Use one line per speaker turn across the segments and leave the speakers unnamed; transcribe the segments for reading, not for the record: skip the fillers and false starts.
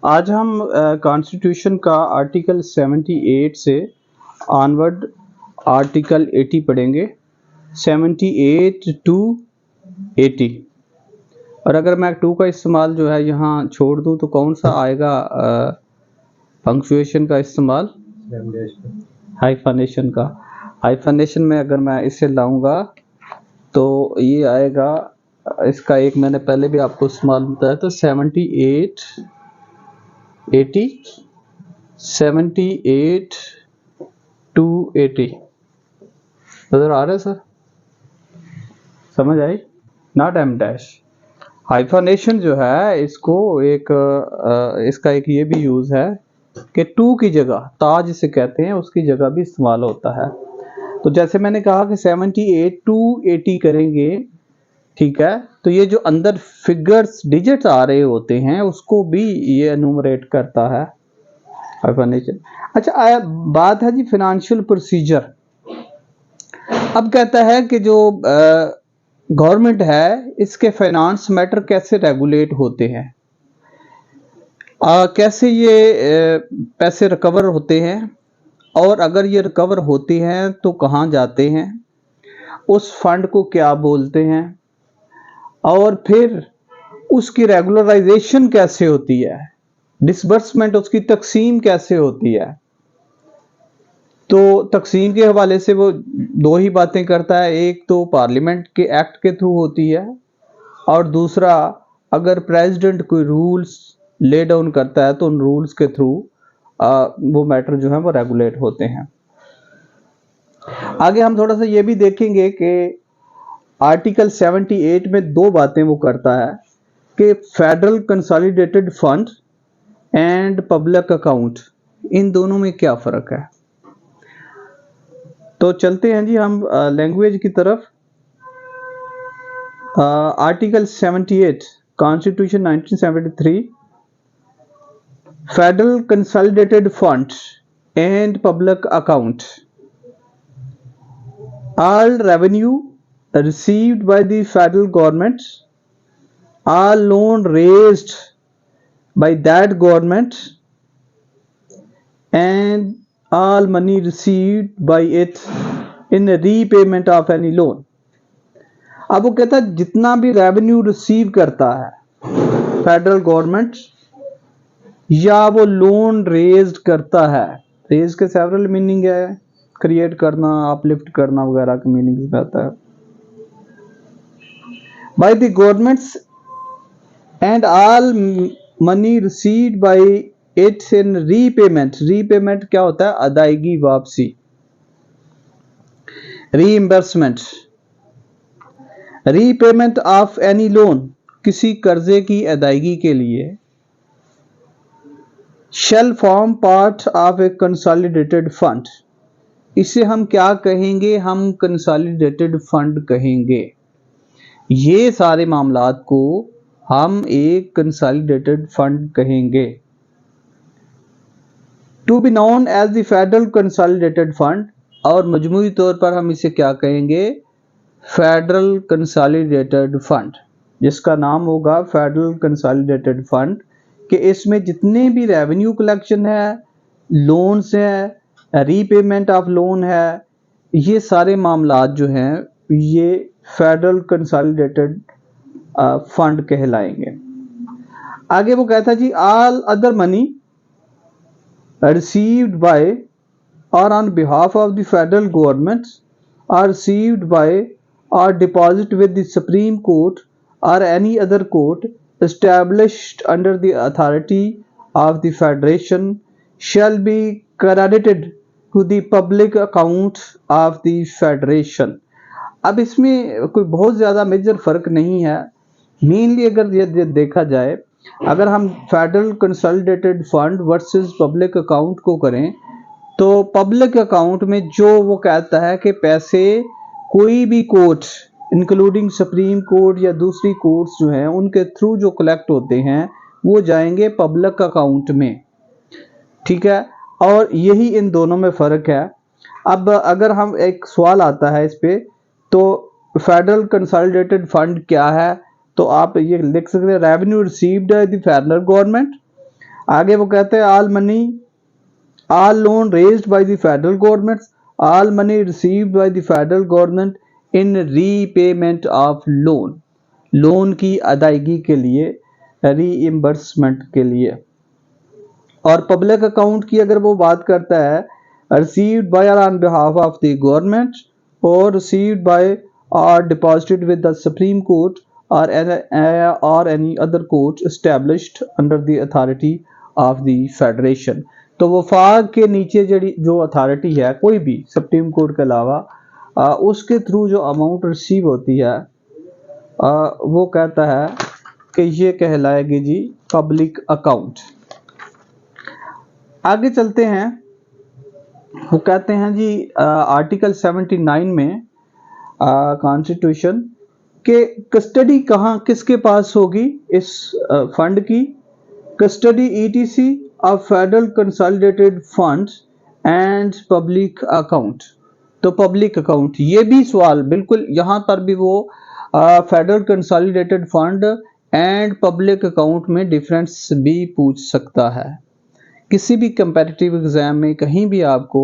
आज हम कॉन्स्टिट्यूशन का आर्टिकल 78 से ऑनवर्ड आर्टिकल 80 पढ़ेंगे। 78 टू 80। और अगर मैं 2 का इस्तेमाल जो है यहाँ छोड़ दूँ तो कौन सा आएगा पंक्चुएशन का इस्तेमाल? हाइफनेशन का। हाइफनेशन में अगर मैं इसे लाऊंगा तो ये आएगा, इसका एक मैंने पहले भी आपको इस्तेमाल बताया था, 78 80 78 टू 80। नजर आ रहा है सर? समझ आई? Not em dash. हाइफनेशन जो है इसको एक इसका एक ये भी यूज है कि टू की जगह ता जिसे कहते हैं उसकी जगह भी इस्तेमाल होता है। तो जैसे मैंने कहा कि 78 टू 80 करेंगे, ठीक है, तो ये जो अंदर फिगर्स डिजिट्स आ रहे होते हैं उसको भी ये एनुमरेट करता है हाइफनेशन। अच्छा, बात है जी फाइनेंशियल प्रोसीजर। अब कहता है कि जो गवर्नमेंट है इसके फाइनेंस मैटर कैसे रेगुलेट होते हैं, कैसे ये पैसे रिकवर होते हैं, और अगर ये रिकवर होते हैं तो कहाँ जाते हैं, उस फंड को क्या बोलते हैं, और फिर उसकी रेगुलराइजेशन कैसे होती है, डिसबर्समेंट उसकी तकसीम कैसे होती है। तो तकसीम के हवाले से वो दो ही बातें करता है, एक तो पार्लियामेंट के एक्ट के थ्रू होती है और दूसरा अगर प्रेसिडेंट कोई रूल्स ले डाउन करता है तो उन रूल्स के थ्रू वो मैटर जो है वो रेगुलेट होते हैं। आगे हम थोड़ा सा ये भी देखेंगे कि आर्टिकल 78 में दो बातें वो करता है कि federal consolidated fund and public account, इन दोनों में क्या फर्क है। तो चलते हैं जी हम लैंग्वेज की तरफ। Article 78 constitution 1973, federal consolidated fund and public account, all revenue received by the federal government, all loan raised by that government, and all money received by it in repayment of any loan। अब वो कहता है जितना भी revenue receive करता है federal government या वो लोन रेज्ड करता है, रेज के सेवरल मीनिंग है, क्रिएट करना, अपलिफ्ट करना वगैरह के मीनिंग्स में आता है। By the governments and all money received by its in repayment. Repayment क्या होता है? अदायगी, वापसी, reimbursement. Repayment of any loan, किसी कर्जे की अदायगी के लिए, shall form part of a consolidated fund. इसे हम क्या कहेंगे? हम कंसोलिडेटेड फंड कहेंगे। ये सारे मामलात को हम एक कंसोलिडेटेड फंड कहेंगे। To be known as the federal consolidated fund, और मजमूई तौर पर हम इसे क्या कहेंगे? फेडरल कंसोलिडेटेड फंड, जिसका नाम होगा फेडरल कंसोलिडेटेड फंड, कि इसमें जितने भी रेवेन्यू कलेक्शन है, लोन्स है, रीपेमेंट ऑफ लोन है, ये सारे मामलात जो हैं ये फेडरल कंसोलिडेटेड फंड कहलाएंगे। आगे वो कहता है जी all other money received by or on behalf of the federal government are received by or deposit with the supreme court or any other court established under the authority of the federation shall be credited to the public account of the federation। अब इसमें कोई बहुत ज़्यादा major फर्क नहीं है। Mainly अगर ये देखा जाए, अगर हम federal consolidated fund versus public account को करें तो पब्लिक अकाउंट में जो वो कहता है कि पैसे कोई भी कोर्ट इंक्लूडिंग सुप्रीम कोर्ट या दूसरी कोर्ट्स जो हैं उनके थ्रू जो कलेक्ट होते हैं वो जाएंगे पब्लिक अकाउंट में, ठीक है। और यही इन दोनों में फ़र्क है। अब अगर हम एक सवाल आता है इस पे, तो फेडरल कंसोलिडेटेड फंड क्या है, तो आप ये लिख सकते हैं revenue received by the federal government आगे वो कहते हैं all loan raised by the federal government, all money received by the federal government in repayment of loan, loan की अदायगी के लिए, रीइंबर्समेंट के लिए। और पब्लिक अकाउंट की अगर वो बात करता है, received by or on behalf of the government or received by or deposited with the Supreme Court or any other court established under the authority of the federation। तो वफाक के नीचे जो अथॉरिटी है कोई भी सुप्रीम कोर्ट के अलावा उसके थ्रू जो अमाउंट रिसीव होती है वो कहता है कि ये कहलाएगी जी पब्लिक अकाउंट। आगे चलते हैं, वो कहते हैं जी आर्टिकल 79 में कॉन्स्टिट्यूशन के कस्टडी कहाँ किसके पास होगी इस फंड की, custody etc of federal consolidated fund and public account. तो पब्लिक अकाउंट, ये भी सवाल बिल्कुल यहाँ पर भी वो federal consolidated fund and public account में डिफरेंस भी पूछ सकता है। किसी भी कंपैरेटिव एग्जाम में कहीं भी आपको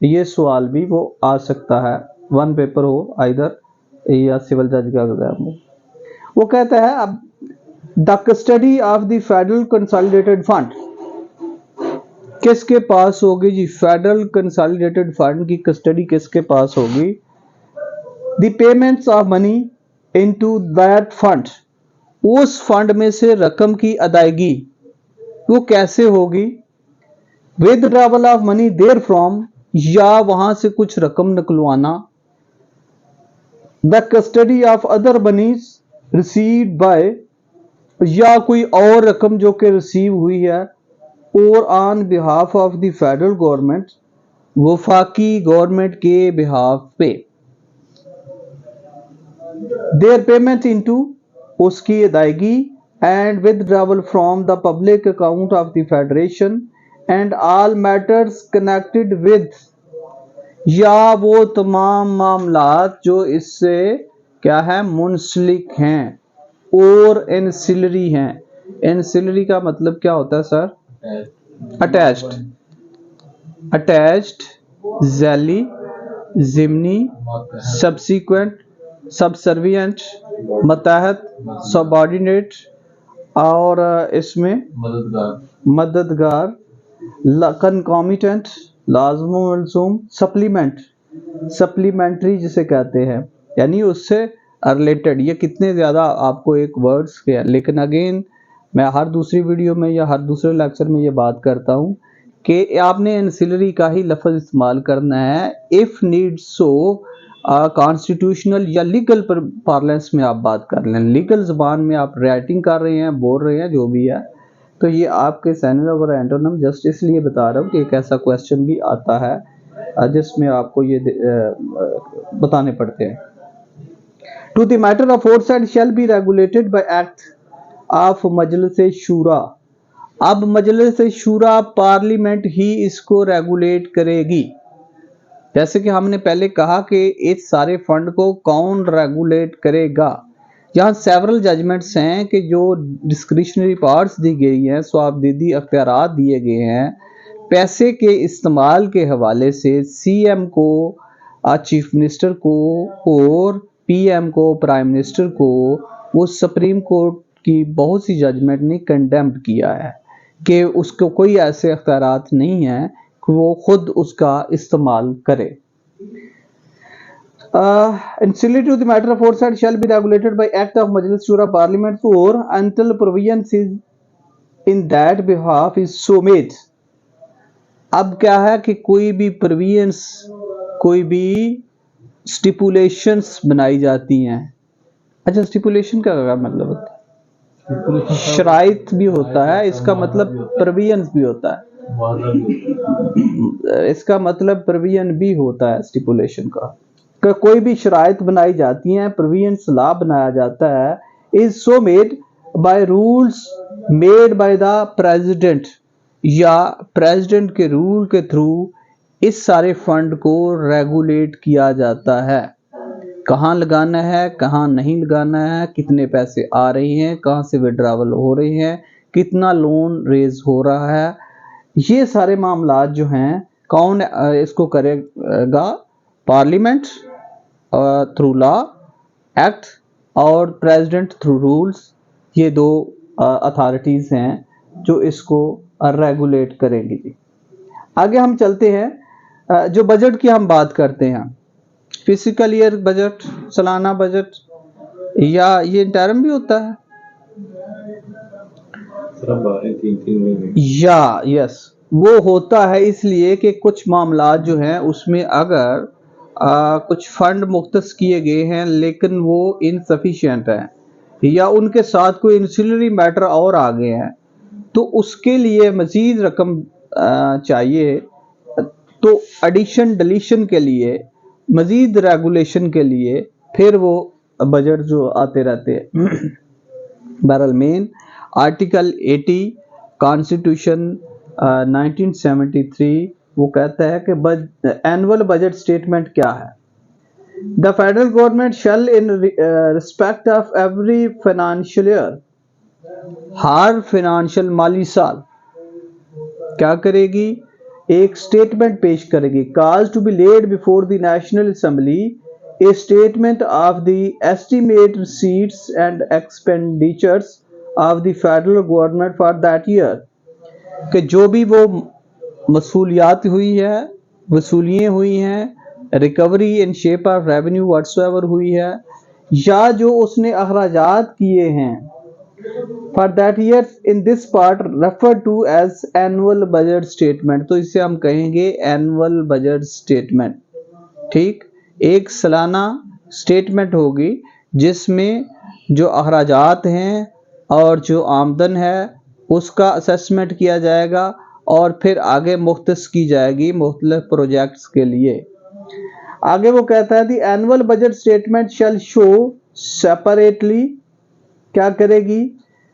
ये सवाल भी वो आ सकता है, वन पेपर हो आइदर या सिविल जज का एग्जाम हो। वो कहता है अब the custody of the federal consolidated fund किसके पास होगी जी, फेडरल कंसोलिडेटेड फंड की कस्टडी किसके पास होगी। The payments of money into that fund, उस फंड में से रकम की अदायगी वो कैसे होगी, withdrawal of money therefrom, या वहां से कुछ रकम निकलवाना, the custody of other मनीज received by, या कोई और रकम जो कि रिसीव हुई है, और on behalf of the federal government, वफाकी गवर्नमेंट के बिहाफ पे, देयर पेमेंट इनटू, उसकी अदायगी, and withdrawal from the public account of the federation and all matters connected with, या वो तमाम मामलात जो इससे क्या है मुंसलिक हैं और एंसिलरी हैं। एंसिलरी का मतलब क्या होता है सर, अटैच्ड, जैली, जिमनी, सब्सिक्वेंट, सबसर्विएंट, मतहत, सबऑर्डिनेट, और इसमें मददगार, कंकॉमिटेंट, लाज़िम मलज़ूम, सप्लीमेंट, सप्लीमेंट्री जिसे कहते हैं, यानी उससे रिलेटेड। ये कितने ज़्यादा आपको एक वर्ड्स के हैं, लेकिन अगेन मैं हर दूसरी वीडियो में या हर दूसरे लेक्चर में ये बात करता हूँ कि आपने एंसिलरी का ही लफ्ज़ इस्तेमाल करना है इफ़ नीड सो, कॉन्स्टिट्यूशनल या लीगल पार्लेंस में आप बात कर लें, लीगल ज़बान में आप राइटिंग कर रहे हैं, बोल रहे हैं, जो भी है। तो ये आपके सिनोनिम और एंटोनिम जस्ट इसलिए बता रहा हूँ कि एक ऐसा क्वेश्चन भी आता है जिसमें आपको ये बताने पड़ते हैं। To the matter aforesaid shall be regulated by act of Majlis Shura. अब मजलिस शूरा पार्लियामेंट ही इसको रेगुलेट करेगी। जैसे कि हमने पहले कहा कि इस सारे फंड को कौन रेगुलेट करेगा। यहाँ सेवरल जजमेंट्स हैं कि जो डिस्क्रिशनरी पावर्स दी गई हैं, स्वाबदीदी अख्तियारात दिए गए हैं, पैसे के इस्तेमाल के हवाले से सीएम को, चीफ मिनिस्टर को और पीएम को, प्राइम मिनिस्टर को, वो सुप्रीम कोर्ट की बहुत सी जजमेंट ने कंडेम्ड किया है कि उसको कोई ऐसे अख्तियारात नहीं है कि वो खुद उसका इस्तेमाल करे। Ancillary to the matter aforesaid shall be regulated by Act of Majlis Shura Parliament or until provisions in that behalf is so made। अब क्या है कि कोई भी प्रोविजंस, कोई भी स्टिपुलेशंस बनाई जाती हैं। अच्छा, स्टिपुलेशन का क्या मतलब होता है? शराइत भी होता है, इसका मतलब प्रोविजंस भी होता है, इसका मतलब प्रोविजन भी होता है स्टिपुलेशन का। कोई भी शराइत बनाई जाती हैं, प्रोविजंस लॉ बनाया जाता है, is so made by rules made by the president, या प्रेसिडेंट के रूल के थ्रू इस सारे फंड को रेगुलेट किया जाता है। कहाँ लगाना है, कहाँ नहीं लगाना है, कितने पैसे आ रहे हैं, कहाँ से विड्रॉवल हो रहे हैं, कितना लोन रेज हो रहा है, ये सारे मामलात जो हैं कौन इसको करेगा? पार्लियामेंट थ्रू लॉ एक्ट और प्रेसिडेंट थ्रू रूल्स। ये दो अथॉरिटीज़ हैं जो इसको रेगुलेट करेंगी जी। आगे हम चलते हैं, जो बजट की हम बात करते हैं, फिजिकल ईयर बजट, सालाना बजट, या ये इंटरम भी होता है या यस, वो होता है इसलिए कि कुछ मामलात जो हैं उसमें अगर कुछ फंड मुख्तस किए गए हैं लेकिन वो इनसफिशिएंट हैं या उनके साथ कोई इंसिलरी मैटर और आ गए हैं, तो उसके लिए मजीद रकम चाहिए, तो एडिशन डिलीशन के लिए, मजीद रेगुलेशन के लिए फिर वो बजट जो आते रहते हैं। बहरहाल मेन आर्टिकल 80 कॉन्स्टिट्यूशन 1973 वो कहता है कि एनुअल बजट स्टेटमेंट क्या है। The federal government shall in respect of every financial year, हर फाइनेंशियल माली साल क्या करेगी? एक स्टेटमेंट पेश करेगी। Cause to be laid before the national assembly a statement of the estimate receipts and expenditures of the federal government for that year, कि जो भी वो मसूलियात हुई है, वसूलियाँ हुई हैं, recovery in shape of revenue whatsoever हुई है, या जो उसने अखराजात किए हैं for that year in this part refer to as annual budget statement, तो इसे हम कहेंगे एनुअल बजट स्टेटमेंट। ठीक, एक सालाना स्टेटमेंट होगी जिसमें जो अखराजात हैं और जो आमदन है उसका असेसमेंट किया जाएगा और फिर आगे मुख्तस की जाएगी मुख्तलिफ प्रोजेक्ट्स के लिए। आगे वो कहता है the annual budget statement shall show separately, क्या करेगी?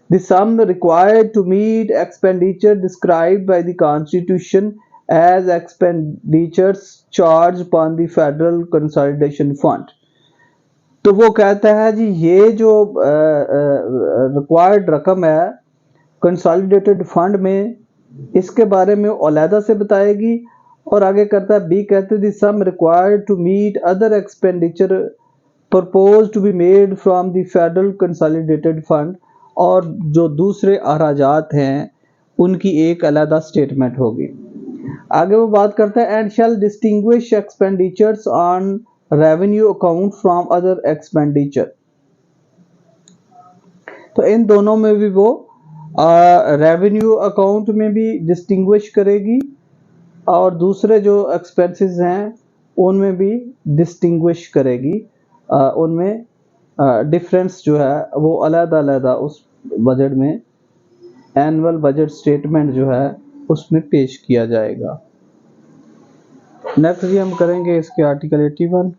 The sum required to meet expenditure described by the constitution as expenditures charge upon the federal consolidation fund. तो वो कहता है जी ये जो रिक्वायर्ड रकम है कंसोलिडेटेड फंड में, इसके बारे में अलहदा से बताएगी। और आगे करता है बी, कहते हैं sum required to meet other expenditure propose to be made from the federal consolidated fund, और जो दूसरे अखराजात हैं उनकी एक अलहदा स्टेटमेंट होगी। आगे वो बात करता है and shall distinguish expenditures on revenue account from other expenditure. तो इन दोनों में भी वो रेवेन्यू अकाउंट में भी डिस्टिंग्विश करेगी और दूसरे जो एक्सपेंसेस हैं उनमें भी डिस्टिंग्विश करेगी, उनमें डिफरेंस जो है वो अलग-अलग उस बजट में एनुअल बजट स्टेटमेंट जो है उसमें पेश किया जाएगा। नेक्स्ट भी हम करेंगे इसके आर्टिकल 81।